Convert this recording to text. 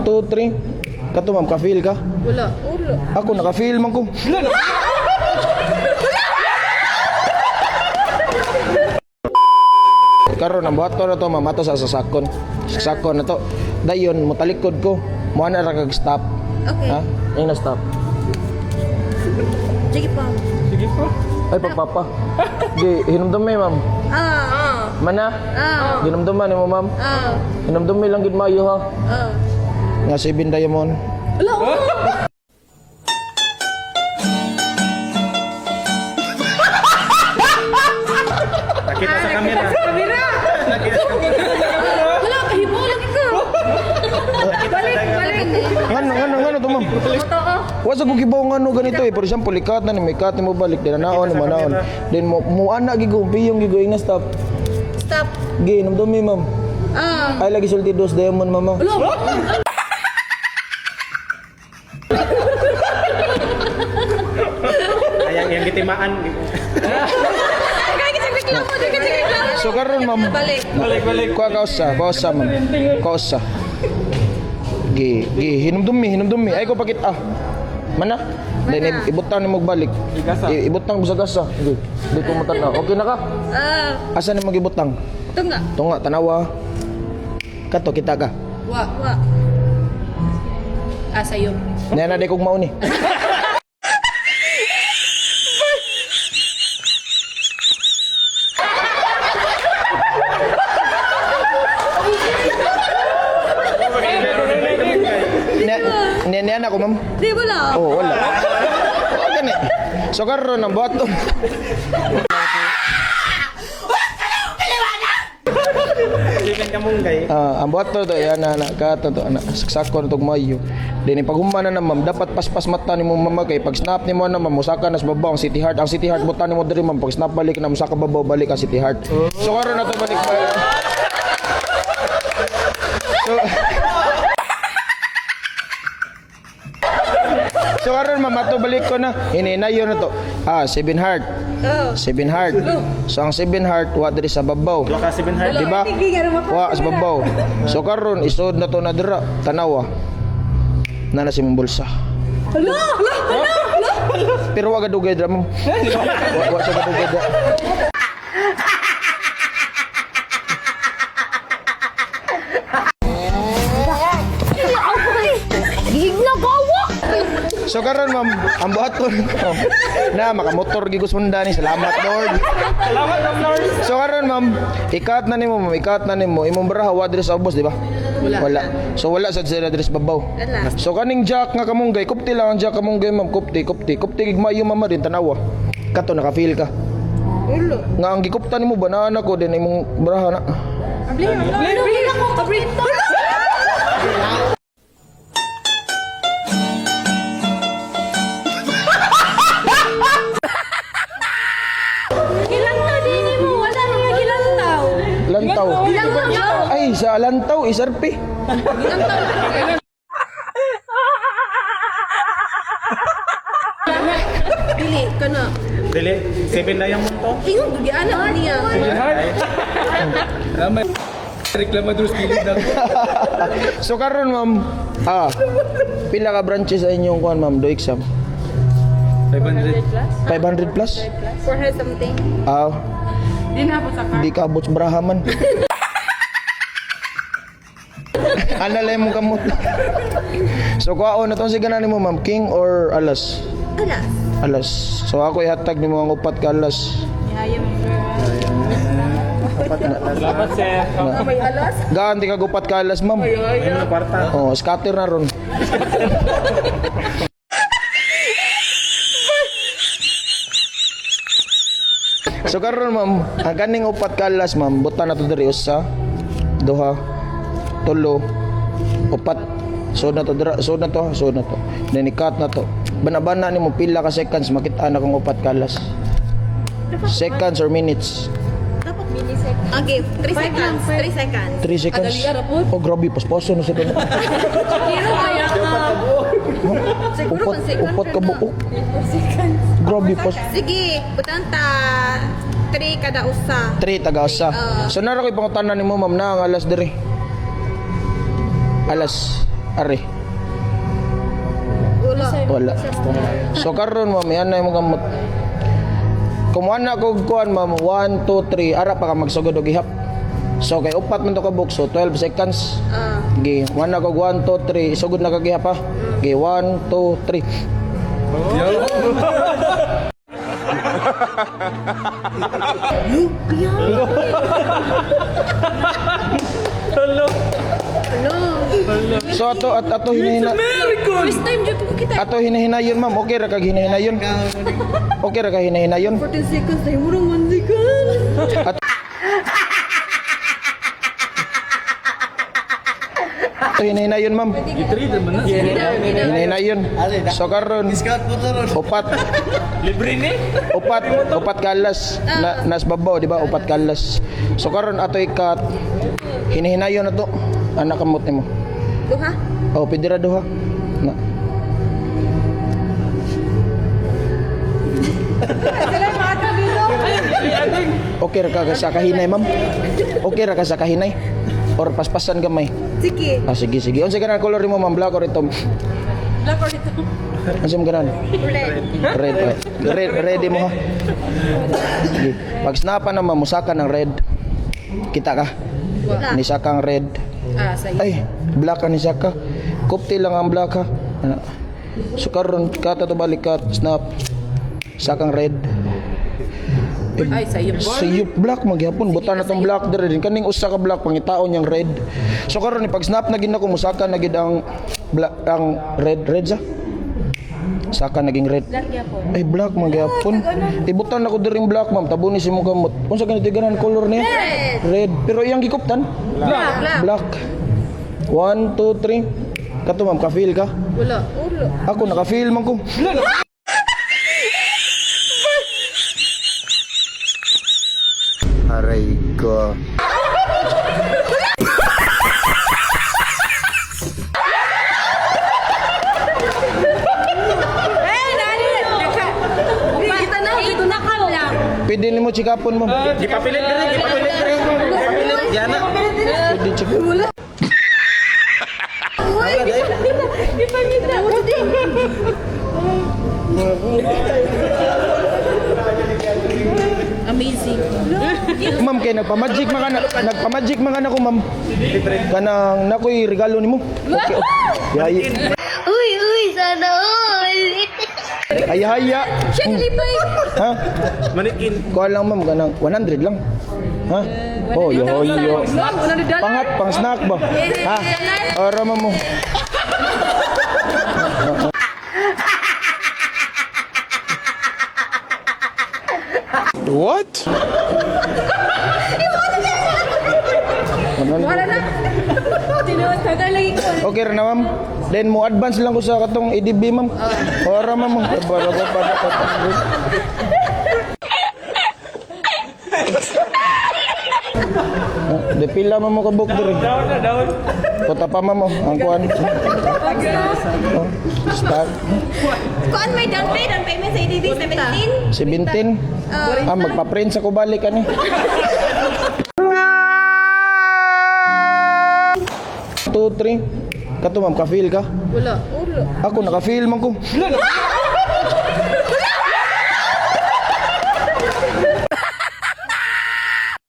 2, 3. Kato ma'am, ka-feel ka? Wala. Ako naka-feel man ko. Karon ang buhaton na to ma'am ato sa sasakon. Sasakon na to. Dayon mo talikod ko. Mo na ra kag stop. Okay. Ha? Yung na stop. Sige pa. Sige po. Ay pagpapa. Di hinumdum may ma'am. Mana? Hinumduman mo ma'am. Hinumdum may lang gid maayo ha. Nga 7 diamond. Wala. Nakita sa camera. Nakita sa camera. Wala, kahibo lagi ka. Balik. Ngano to ma'am? Wasa ko gibaw ngano ganito eh. For example, ikat na ni may cut mo balik din naon ni manaon. Then mo ana gigo piyong gigo nga stop. Stop. Gi hinumdum may ma'am. Ay lagi sulti 2 diamond mama. Ayang yang gitimaan. So karon ma'am. Balik. Kuha kausa ma'am. Kausa. Gi hinumdum mi. Ay ko pakit Mana? Then ibutang ni mo balik. Ibutang mo sa gasa. Di ko matanaw. Okay na ka? Asa ni magibutang? Tunga. Tunga tanawa. Kato kita ka. Wa. Sayo. Nena di kog mao ni. Niyan ako ma'am. Di wala. Oh, wala. Gani. So karon ang buhaton. Likan ka munggay. Ang buhaton to yan na kato to anak saksakon tog mayo. Dini paghuman na ma'am dapat paspas mata ni mo mama kay pag snap nimo na ma'am musaka na sa babaw ang City Heart. Ang City Heart butan nimo diri ma'am pag snap balik na musaka babaw balik ang City Heart. So karon na to balik ba. So karon ma'am ato balik ko na hininayo na to. 7 heart. 7 heart. So ang 7 heart wa diri sa babaw. Wala ka 7 heart. Di ba? Wa sa babaw. So karon isod na to na dira tanawa. Na si mong bulsa. Hala. Pero wa gadugay dra mo. Wa sa gadugay dra. So karon ma'am, ang buhaton na makamotor gigos Honda ni. Salamat Lord. Salamat Lord. So karon ma'am, ikat na nimo ma'am, ikat na nimo. Imong baraha wa diri sa ubos, di ba? Wala. So wala sa diri sa babaw. So kaning jack nga kamunggay, kupti lang ang jack kamunggay ma'am, kupti gigmayo mama din tanawa. Kato naka-feel ka. Ulo. Nga ang gikuptan nimo banana ko din imong baraha na. Abli ako kabrito. Lantaw. Ay, sa lantaw, isarpi. Dili ka na. Dili 7 diamond to. Ingon gudi anak niya. Ramay. Reklamador skilid na. So karon ma'am, pila ka branches sa inyong kuan ma'am do exam? 500. 500 plus? For her something. Di ka abot sa brahaman. Analay mo kamot. So kuhaon na to si ganan mo ma'am, king or alas? Alas. So ako ihatag nimo ang upat ka alas. Salamat sir. May alas. Gaan di ka upat ka alas ma'am. Ayun na kwarta. Oh, scatter na ron. So karon ma'am, ang kaning upat ka alas ma'am, butan na to diri usa, duha, tulo, upat. So na to dira, so na to. Then i-cut na to. Banabana nimo pila ka seconds makita na kung upat ka alas. Seconds or minutes? Dapat milliseconds. Okay, 3 seconds. 3 seconds. 3 seconds. Oh grabe, paspaso na sa doon. Hero kaya ka. Siguro Upat ka buok. Grabe pas. Sige, butanta 3 kada usa. 3 taga usa. So nara koy pangutanan nimo ma'am na ang alas diri. Alas. Ari. Wala. So karon ma'am, yan na yung gamot. Kumuha na ko kuan ma'am, 1, 2, 3, ara pa ka magsugod og ihap. So kay upat man to ka book, so 12 seconds. Gi, kuha na ko 1, 2, 3, isugod na ka gihap ha. Gi, 1, 2, 3. So ato hinahina. First time dito ko kita. Ato hinahinayon ma'am, okay ra kag hinahinayon. Okay ra ka hinahinayon. 14 seconds tayo murang 1 second. Ato hinahinayon ma'am. Hinahinayon. So karon upat. Libre ni? Upat kalas na nas babaw di ba upat kalas. So karon ato ikat hinahinayon ato anak kamot nimo. Duha? Oh, pidira duha. Na. Okay ra ka sa kahinay ma'am? Okay ra ka sa kahinay? Or paspasan gamay? Sige. Ah, sige. Unsa ka na color mo ma'am? Black or ito? Black or dito? Unsa mo ganan? Red. Red. Ready mo ha? Sige. Pag snapan na ma'am, musaka ng red. Kita ka? Ni sakang red. Sa'yo. Ay, black ka ni saka. Kupti lang ang black ha. Ano? So karon kata to balikat snap. Sakang red. Ay, sa'yo. Siyop black magyapon buta na tong black dire din kaning usa ka black pangitaon yang red. So karon ni pag snap na gid nako musaka na gid ang black ang red sa. Saka naging red. Black yapon. Ay black magyapon. Ibutan ako diring black ma'am tabunis imong gamot. Unsa ganito ganan color niya? Red. Pero iyang gikuptan? Black. Black. 1 2 3. Kato ma'am ka-feel ka? Wala. Ako naka-feel man ko. Aray ko. Kita na. Ito na ka lang. Pwede nimo chikapon ma'am. Gipapilit diri, gipapilit diri. Gipapilit yana. Pwede chikapon. Wala. Ipangita. Amazing. Ma'am kay nagpa-magic man kana ko ma'am. Kanang nakoy regalo nimo. Okay. Yay. Uy, sana all. Haya. Siya nalipay. Ha? Manikin. Kuha lang ma'am kanang 100 lang. Ha? Oh, yo. Pangat pang snack ba? Ha? Ora mo. What? Wala na. Tinuot ka lagi ko. Okay ra na ma'am. Then mo advance lang ko sa katong EDB ma'am. Ora ma'am. De pila mo kabuk diri. Daon. Puta pa ma'am ang kuan. Oh, start. Kuan may down payment sa EDD 17. 17. Magpa-print sa ko balik ani. Two, three. Kato ma'am, ka-feel ka? Wala. Ako naka-feel man ko.